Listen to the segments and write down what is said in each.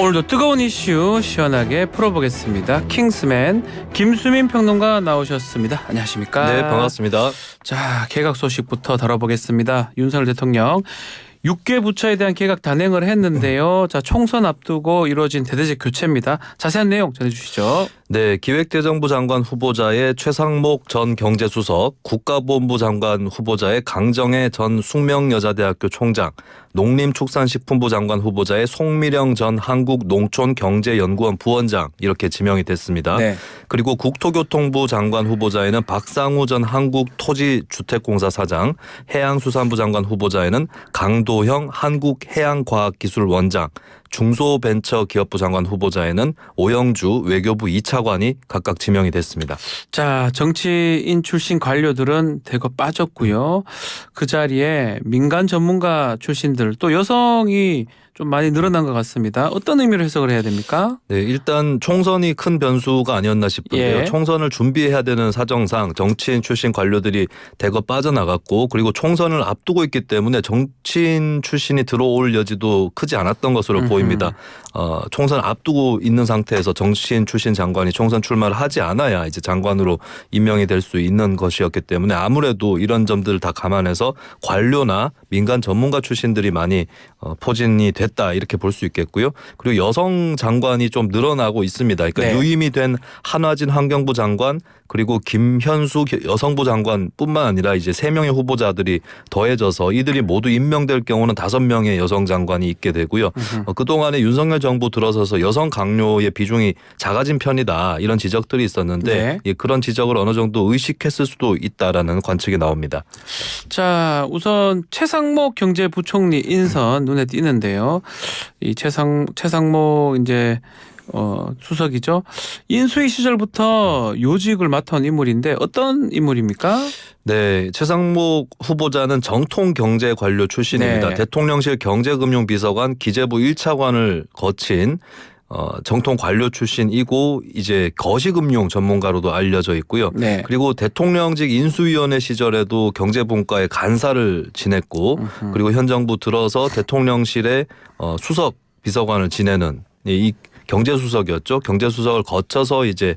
오늘도 뜨거운 이슈 시원하게 풀어보겠습니다. 킹스맨 김수민 평론가 나오셨습니다. 안녕하십니까? 네, 반갑습니다. 자, 개각 소식부터 다뤄보겠습니다. 윤석열 대통령 6개 부처에 대한 개각 단행을 했는데요. 자, 총선 앞두고 이루어진 대대적 교체입니다. 자세한 내용 전해주시죠. 네, 기획재정부 장관 후보자의 최상목 전 경제수석, 국가보훈부 장관 후보자의 강정혜 전 숙명여자대학교 총장, 농림축산식품부 장관 후보자의 송미령 전 한국농촌경제연구원 부원장 이렇게 지명이 됐습니다. 네. 그리고 국토교통부 장관 후보자에는 박상우 전 한국토지주택공사 사장, 해양수산부 장관 후보자에는 강도형 한국해양과학기술원장, 중소벤처기업부 장관 후보자에는 오영주 외교부 2차관이 각각 지명이 됐습니다. 자, 정치인 출신 관료들은 대거 빠졌고요. 그 자리에 민간 전문가 출신들 또 여성이 좀 많이 늘어난 것 같습니다. 어떤 의미로 해석을 해야 됩니까? 네, 일단 총선이 큰 변수가 아니었나 싶은데요. 예. 총선을 준비해야 되는 사정상 정치인 출신 관료들이 대거 빠져나갔고, 그리고 총선을 앞두고 있기 때문에 정치인 출신이 들어올 여지도 크지 않았던 것으로 보입니다. 총선 앞두고 있는 상태에서 정치인 출신 장관이 총선 출마를 하지 않아야 이제 장관으로 임명이 될 수 있는 것이었기 때문에 아무래도 이런 점들을 다 감안해서 관료나 민간 전문가 출신들이 많이 포진이 됐다 이렇게 볼 수 있겠고요. 그리고 여성 장관이 좀 늘어나고 있습니다. 그러니까 네. 유임이 된 한화진 환경부 장관, 그리고 김현수 여성부 장관뿐만 아니라 이제 3명의 후보자들이 더해져서 이들이 모두 임명될 경우는 5명의 여성 장관이 있게 되고요. 그동안에 윤석열 정부 들어서서 여성 강요의 비중이 작아진 편이다 이런 지적들이 있었는데 네. 예, 그런 지적을 어느 정도 의식했을 수도 있다라는 관측이 나옵니다. 자, 우선 최상목 경제부총리 인선 눈에 띄는데요. 이 최상목 이제 수석이죠. 인수위 시절부터 요직을 맡아온 인물인데 어떤 인물입니까? 네, 최상목 후보자는 정통 경제 관료 출신입니다. 네. 대통령실 경제금융비서관, 기재부 1차관을 거친 정통 관료 출신이고 이제 거시금융 전문가로도 알려져 있고요. 네. 그리고 대통령직 인수위원회 시절에도 경제분과의 간사를 지냈고 그리고 현 정부 들어서 대통령실의 수석 비서관을 지내는 이 경제수석이었죠. 경제수석을 거쳐서 이제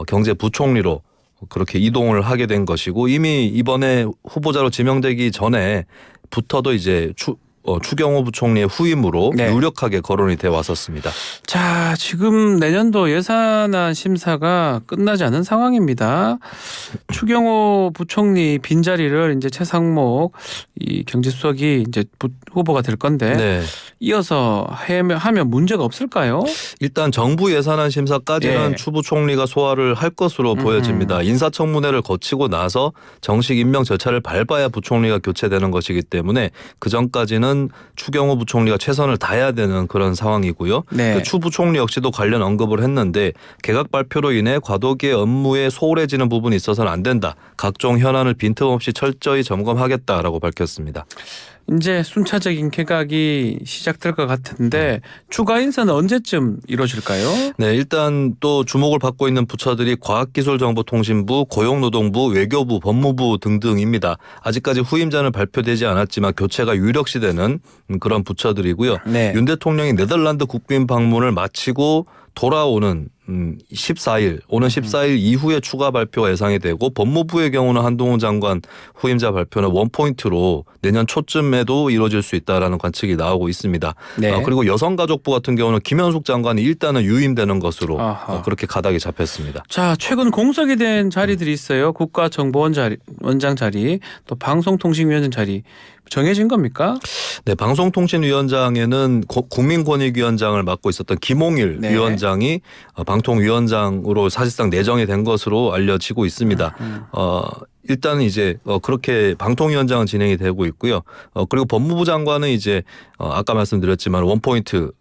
경제부총리로 그렇게 이동을 하게 된 것이고 이미 이번에 후보자로 지명되기 전에부터도 이제 추경호 부총리의 후임으로 네. 유력하게 거론이 돼 왔었습니다. 자, 지금 내년도 예산안 심사가 끝나지 않은 상황입니다. 추경호 부총리 빈자리를 이제 최상목 이 경제수석이 이제 후보가 될 건데 네. 이어서 하면 문제가 없을까요? 일단 정부 예산안 심사까지는 예. 추 부총리가 소화를 할 것으로 보여집니다. 인사청문회를 거치고 나서 정식 임명 절차를 밟아야 부총리가 교체되는 것이기 때문에 그 전까지는 추경호 부총리가 최선을 다해야 되는 그런 상황이고요. 네. 추 부총리 역시도 관련 언급을 했는데 개각 발표로 인해 과도기의 업무에 소홀해지는 부분이 있어서는 안 된다. 각종 현안을 빈틈없이 철저히 점검하겠다라고 밝혔습니다. 이제 순차적인 개각이 시작될 것 같은데 추가 인사는 언제쯤 이루어질까요? 네, 일단 또 주목을 받고 있는 부처들이 과학기술정보통신부, 고용노동부, 외교부, 법무부 등등입니다. 아직까지 후임자는 발표되지 않았지만 교체가 유력시되는 그런 부처들이고요. 네. 윤 대통령이 네덜란드 국빈 방문을 마치고 돌아오는 14일, 오는 14일 이후에 추가 발표가 예상이 되고 법무부의 경우는 한동훈 장관 후임자 발표는 원포인트로 내년 초쯤에도 이루어질 수 있다라는 관측이 나오고 있습니다. 네. 그리고 여성가족부 같은 경우는 김현숙 장관이 일단은 유임되는 것으로 아하. 그렇게 가닥이 잡혔습니다. 자, 최근 공석이 된 자리들이 있어요. 국가정보원장 자리, 또 방송통신위원장 자리 정해진 겁니까? 네, 방송통신위원장에는 국민권익위원장을 맡고 있었던 김홍일 네. 위원장이 방통위원장으로 사실상 내정이 된 것으로 알려지고 있습니다. 일단은 이제 그렇게 방통위원장은 진행이 되고 있고요. 그리고 법무부 장관은 이제 아까 말씀드렸지만 원포인트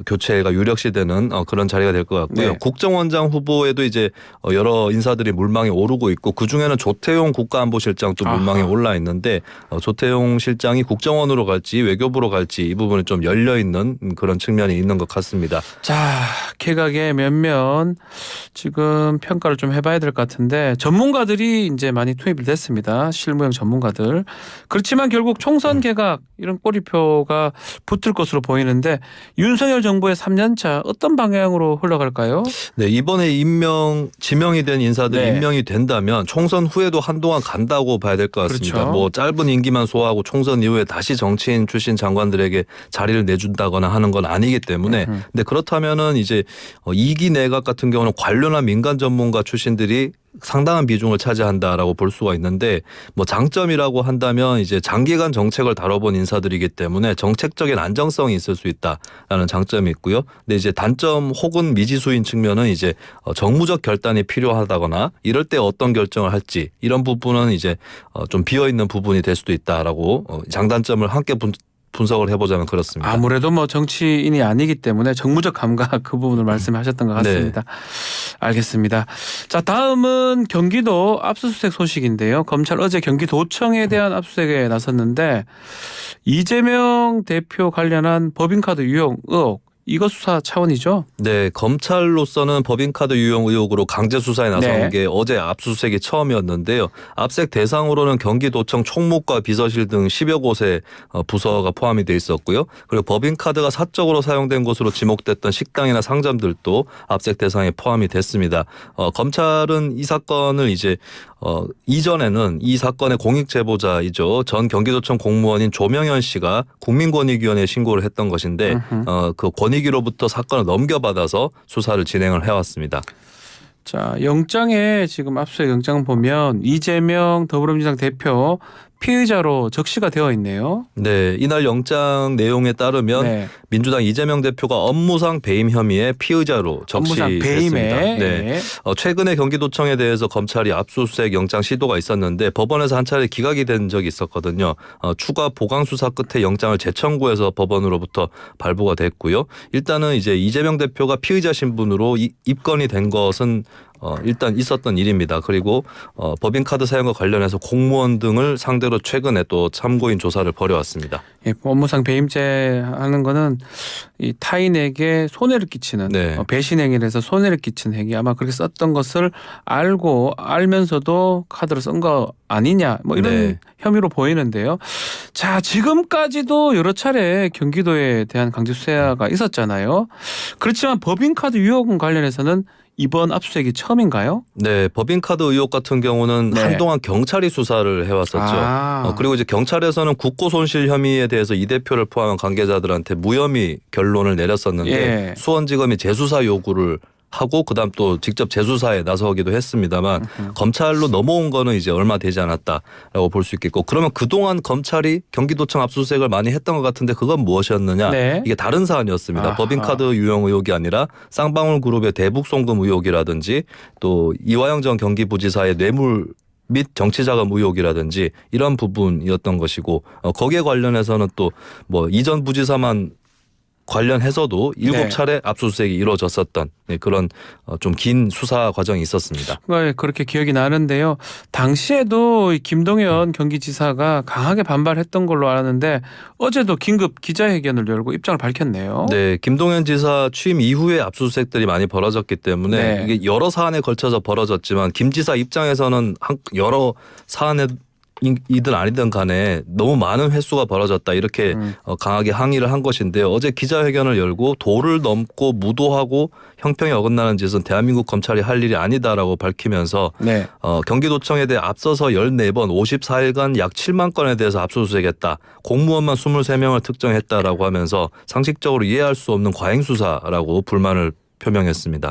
교체가 유력시되는 그런 자리가 될 것 같고요. 네. 국정원장 후보에도 이제 여러 인사들이 물망에 오르고 있고 그중에는 조태용 국가안보실장도 물망에 올라 있는데 조태용 실장이 국정원으로 갈지 외교부로 갈지 이 부분이 좀 열려 있는 그런 측면이 있는 것 같습니다. 자, 개각의 면면 지금 평가를 좀 해봐야 될 것 같은데 전문가들이 이제 많이 투입이 됐습니다. 실무형 전문가들. 그렇지만 결국 총선 개각 이런 꼬리표가 붙을 것으로 보이는데 윤석열 윤석열 정부의 3년차 어떤 방향으로 흘러갈까요? 네, 이번에 지명이 된 인사들이 네. 임명이 된다면 총선 후에도 한동안 간다고 봐야 될 것 같습니다. 그렇죠. 뭐 짧은 임기만 소화하고 총선 이후에 다시 정치인 출신 장관들에게 자리를 내준다거나 하는 건 아니기 때문에 근데 그렇다면은 이제 2기 내각 같은 경우는 관료나 민간 전문가 출신들이 상당한 비중을 차지한다라고 볼 수가 있는데 뭐 장점이라고 한다면 이제 장기간 정책을 다뤄본 인사들이기 때문에 정책적인 안정성이 있을 수 있다라는 장점이 있고요. 근데 이제 단점 혹은 미지수인 측면은 이제 정무적 결단이 필요하다거나 이럴 때 어떤 결정을 할지 이런 부분은 이제 좀 비어 있는 부분이 될 수도 있다라고 장단점을 함께 분석을 해보자면 그렇습니다. 아무래도 뭐 정치인이 아니기 때문에 정무적 감각 그 부분을 말씀하셨던 것 같습니다. 알겠습니다. 자, 다음은 경기도 압수수색 소식인데요. 검찰 어제 경기도청에 대한 압수수색에 나섰는데 이재명 대표 관련한 법인카드 유용 의혹 이거 수사 차원이죠? 네, 검찰로서는 법인카드 유용 의혹으로 강제 수사에 나선 네. 게 어제 압수수색이 처음이었는데요. 압색 대상으로는 경기도청 총무과 비서실 등 10여 곳의 부서가 포함이 돼 있었고요. 그리고 법인카드가 사적으로 사용된 것으로 지목됐던 식당이나 상점들도 압색 대상에 포함이 됐습니다. 검찰은 이 사건을 이제 이전에는 이 사건의 공익 제보자이죠. 전 경기도청 공무원인 조명현 씨가 국민권익위원회에 신고를 했던 것인데 그 권익위로부터 사건을 넘겨받아서 수사를 진행을 해왔습니다. 자, 영장에 지금 압수수색 영장 보면 이재명 더불어민주당 대표 피의자로 적시가 되어 있네요. 네, 이날 영장 내용에 따르면 네. 민주당 이재명 대표가 업무상 배임 혐의의 피의자로 업무상 적시됐습니다. 배임에 네. 최근에 경기도청에 대해서 검찰이 압수수색 영장 시도가 있었는데 법원에서 한 차례 기각이 된 적이 있었거든요. 추가 보강 수사 끝에 영장을 재청구해서 법원으로부터 발부가 됐고요. 일단은 이제 이재명 대표가 피의자 신분으로 입건이 된 것은 일단 있었던 일입니다. 그리고 법인카드 사용과 관련해서 공무원 등을 상대로 최근에 또 참고인 조사를 벌여왔습니다. 예, 업무상 배임죄 하는 거는 이 타인에게 손해를 끼치는 네. 배신 행위를 해서 손해를 끼친 행위 아마 그렇게 썼던 것을 알면서도 카드를 쓴 거 아니냐 뭐 이런 네. 혐의로 보이는데요. 자, 지금까지도 여러 차례 경기도에 대한 강제 수사가 있었잖아요. 그렇지만 법인카드 유용 관련해서는 이번 압수수색이 처음인가요? 네, 법인카드 의혹 같은 경우는 네. 한동안 경찰이 수사를 해왔었죠. 그리고 이제 경찰에서는 국고손실 혐의에 대해서 이 대표를 포함한 관계자들한테 무혐의 결론을 내렸었는데 예. 수원지검이 재수사 요구를 하고 그다음 또 직접 재수사에 나서기도 했습니다만 검찰로 넘어온 거는 이제 얼마 되지 않았다라고 볼 수 있겠고 그러면 그동안 검찰이 경기도청 압수수색을 많이 했던 것 같은데 그건 무엇이었느냐 네. 이게 다른 사안이었습니다. 아하. 법인카드 유용 의혹이 아니라 쌍방울 그룹의 대북 송금 의혹이라든지 또 이화영 전 경기부지사의 뇌물 및 정치자금 의혹이라든지 이런 부분이었던 것이고 거기에 관련해서는 또 뭐 이전 부지사만 관련해서도 7차례 압수수색이 이루어졌었던 그런 좀 긴 수사 과정이 있었습니다. 네, 그렇게 기억이 나는데요. 당시에도 김동연 경기지사가 강하게 반발했던 걸로 알았는데 어제도 긴급 기자회견을 열고 입장을 밝혔네요. 네, 김동연 지사 취임 이후에 압수수색들이 많이 벌어졌기 때문에 네. 이게 여러 사안에 걸쳐서 벌어졌지만 김 지사 입장에서는 여러 사안에 이든 아니든 간에 너무 많은 횟수가 벌어졌다 이렇게 강하게 항의를 한 것인데요. 어제 기자회견을 열고 도를 넘고 무도하고 형평이 어긋나는 짓은 대한민국 검찰이 할 일이 아니다라고 밝히면서 네. 경기도청에 대해 앞서서 14번 54일간 약 7만 건에 대해서 압수수색했다. 공무원만 23명을 특정했다라고 하면서 상식적으로 이해할 수 없는 과잉수사라고 불만을 표명했습니다.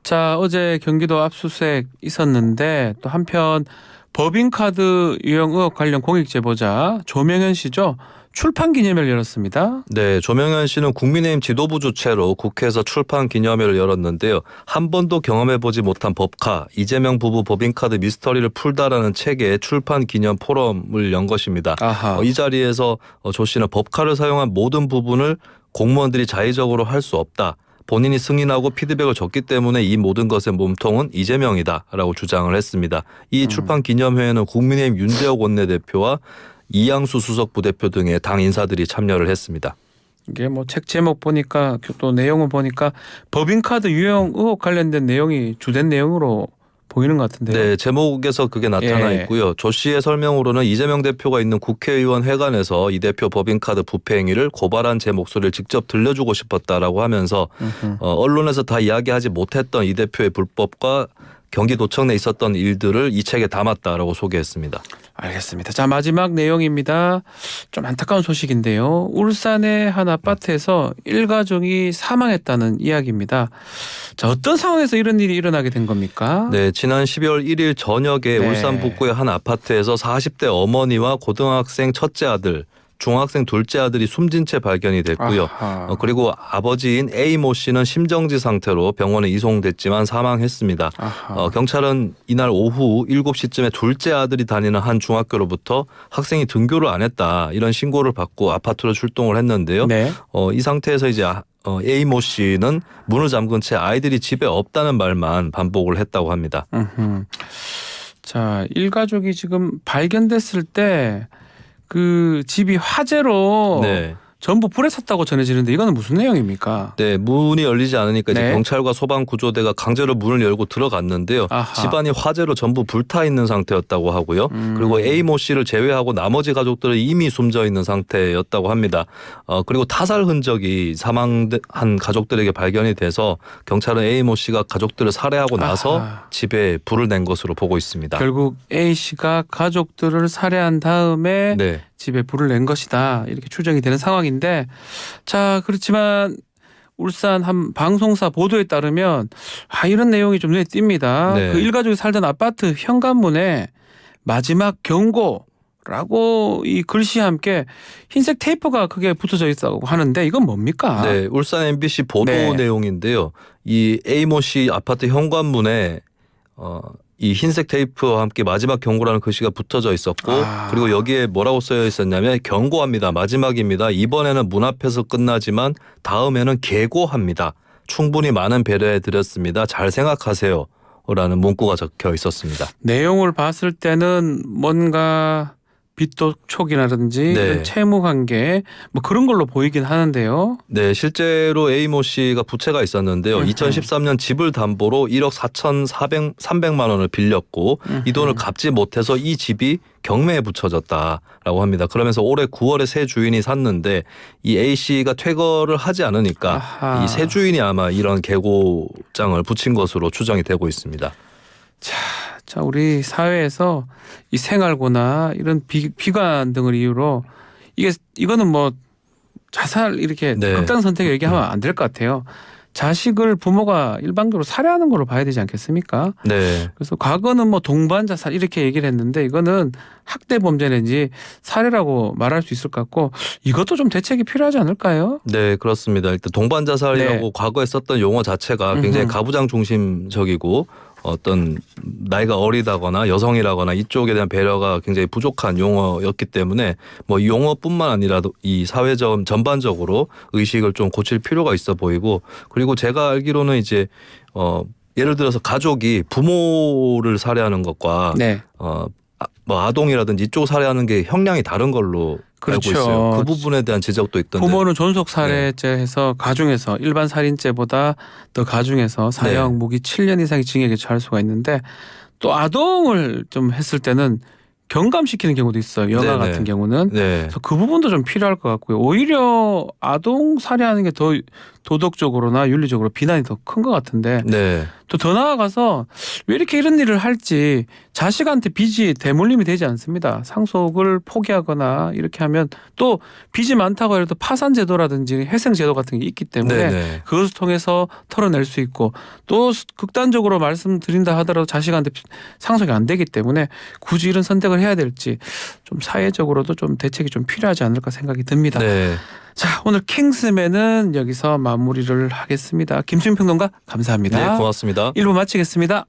자, 어제 경기도 압수수색 있었는데 또 한편 법인카드 유용 의혹 관련 공익 제보자 조명현 씨죠. 출판 기념회를 열었습니다. 네, 조명현 씨는 국민의힘 지도부 주최로 국회에서 출판 기념회를 열었는데요. 한 번도 경험해보지 못한 법카, 이재명 부부 법인카드 미스터리를 풀다라는 책의 출판 기념 포럼을 연 것입니다. 아하. 이 자리에서 조 씨는 법카를 사용한 모든 부분을 공무원들이 자의적으로 할 수 없다. 본인이 승인하고 피드백을 줬기 때문에 이 모든 것의 몸통은 이재명이다라고 주장을 했습니다. 이 출판 기념회에는 국민의힘 윤대옥 원내대표와 이양수 수석 부대표 등의 당 인사들이 참여를 했습니다. 이게 뭐 책 제목 보니까 또 내용을 보니까 법인카드 유용 의혹 관련된 내용이 주된 내용으로 보이는 것 같은데요. 네, 제목에서 그게 나타나 예. 있고요. 조 씨의 설명으로는 이재명 대표가 있는 국회의원 회관에서 이 대표 법인카드 부패 행위를 고발한 제 목소리를 직접 들려주고 싶었다라고 하면서 언론에서 다 이야기하지 못했던 이 대표의 불법과 경기도청 내에 있었던 일들을 이 책에 담았다라고 소개했습니다. 알겠습니다. 자, 마지막 내용입니다. 좀 안타까운 소식인데요. 울산의 한 아파트에서 일가족이 사망했다는 이야기입니다. 자, 어떤 상황에서 이런 일이 일어나게 된 겁니까? 네, 지난 12월 1일 저녁에 네. 울산 북구의 한 아파트에서 40대 어머니와 고등학생 첫째 아들, 중학생 둘째 아들이 숨진 채 발견이 됐고요. 그리고 아버지인 A모 씨는 심정지 상태로 병원에 이송됐지만 사망했습니다. 경찰은 이날 오후 7시쯤에 둘째 아들이 다니는 한 중학교로부터 학생이 등교를 안 했다 이런 신고를 받고 아파트로 출동을 했는데요. 네. 이 상태에서 이제 A모 씨는 문을 잠근 채 아이들이 집에 없다는 말만 반복을 했다고 합니다. 자, 일가족이 지금 발견됐을 때 그 집이 화재로 네. 전부 불에 탔다고 전해지는데 이거는 무슨 내용입니까? 네, 문이 열리지 않으니까 이제 네. 경찰과 소방 구조대가 강제로 문을 열고 들어갔는데요. 아하. 집안이 화재로 전부 불타 있는 상태였다고 하고요. 그리고 A모 씨를 제외하고 나머지 가족들은 이미 숨져 있는 상태였다고 합니다. 그리고 타살 흔적이 사망한 가족들에게 발견이 돼서 경찰은 A모 씨가 가족들을 살해하고 나서 아하. 집에 불을 낸 것으로 보고 있습니다. 결국 A 씨가 가족들을 살해한 다음에 네. 집에 불을 낸 것이다 이렇게 추정이 되는 상황인데, 자, 그렇지만 울산 한 방송사 보도에 따르면 이런 내용이 좀 눈에 띕니다. 네. 그 일가족이 살던 아파트 현관문에 마지막 경고라고 이 글씨와 함께 흰색 테이프가 크게 붙어져 있다고 하는데 이건 뭡니까? 네, 울산 MBC 보도 네. 내용인데요. 이 A모 씨 아파트 현관문에 이 흰색 테이프와 함께 마지막 경고라는 글씨가 붙어져 있었고 그리고 여기에 뭐라고 쓰여 있었냐면 경고합니다. 마지막입니다. 이번에는 문 앞에서 끝나지만 다음에는 계고합니다. 충분히 많은 배려해 드렸습니다. 잘 생각하세요. 라는 문구가 적혀 있었습니다. 내용을 봤을 때는 뭔가 빚도촉이라든지 네. 이런 채무관계 뭐 그런 걸로 보이긴 하는데요. 네, 실제로 A모 씨가 부채가 있었는데요. 2013년 집을 담보로 1억 4,300만 원을 빌렸고 이 돈을 갚지 못해서 이 집이 경매에 붙여졌다라고 합니다. 그러면서 올해 9월에 새 주인이 샀는데 이 A 씨가 퇴거를 하지 않으니까 아하. 이 새 주인이 아마 이런 계고장을 붙인 것으로 추정이 되고 있습니다. 자, 우리 사회에서 이 생활고나 이런 비관 등을 이유로 이거는 뭐 자살 이렇게 네. 극단 선택 얘기하면 안 될 것 같아요. 자식을 부모가 일반적으로 살해하는 걸로 봐야 되지 않겠습니까? 네. 그래서 과거는 뭐 동반 자살 이렇게 얘기를 했는데 이거는 학대 범죄인지 살해라고 말할 수 있을 것 같고 이것도 좀 대책이 필요하지 않을까요? 네, 그렇습니다. 일단 동반 자살이라고 네. 과거에 썼던 용어 자체가 굉장히 가부장 중심적이고 어떤 나이가 어리다거나 여성이라거나 이쪽에 대한 배려가 굉장히 부족한 용어였기 때문에 뭐 이 용어뿐만 아니라 이 사회적 전반적으로 의식을 좀 고칠 필요가 있어 보이고 그리고 제가 알기로는 이제 예를 들어서 가족이 부모를 살해하는 것과 네. 뭐 아동이라든지 이쪽 살해하는 게 형량이 다른 걸로 그렇죠. 알고 있어요. 그 부분에 대한 지적도 있던데. 부모는 존속 살해죄 해서 가중해서 일반 살인죄보다 더 가중해서 사형 무기 7년 이상의 징역에 처할 수가 있는데 또 아동을 좀 했을 때는 경감시키는 경우도 있어요. 여가 네네. 같은 경우는. 네. 그래서 그 부분도 좀 필요할 것 같고요. 오히려 아동 살해하는 게 더 도덕적으로나 윤리적으로 비난이 더 큰 것 같은데 네. 또 더 나아가서 왜 이렇게 이런 일을 할지 자식한테 빚이 대물림이 되지 않습니다. 상속을 포기하거나 이렇게 하면 또 빚이 많다고 해도 파산제도라든지 회생제도 같은 게 있기 때문에 네네. 그것을 통해서 털어낼 수 있고 또 극단적으로 말씀드린다 하더라도 자식한테 상속이 안 되기 때문에 굳이 이런 선택을 해야 될지 좀 사회적으로도 좀 대책이 좀 필요하지 않을까 생각이 듭니다. 네. 자, 오늘 킹스맨은 여기서 마무리를 하겠습니다. 김수민 평론가 감사합니다. 네, 고맙습니다. 1부 마치겠습니다.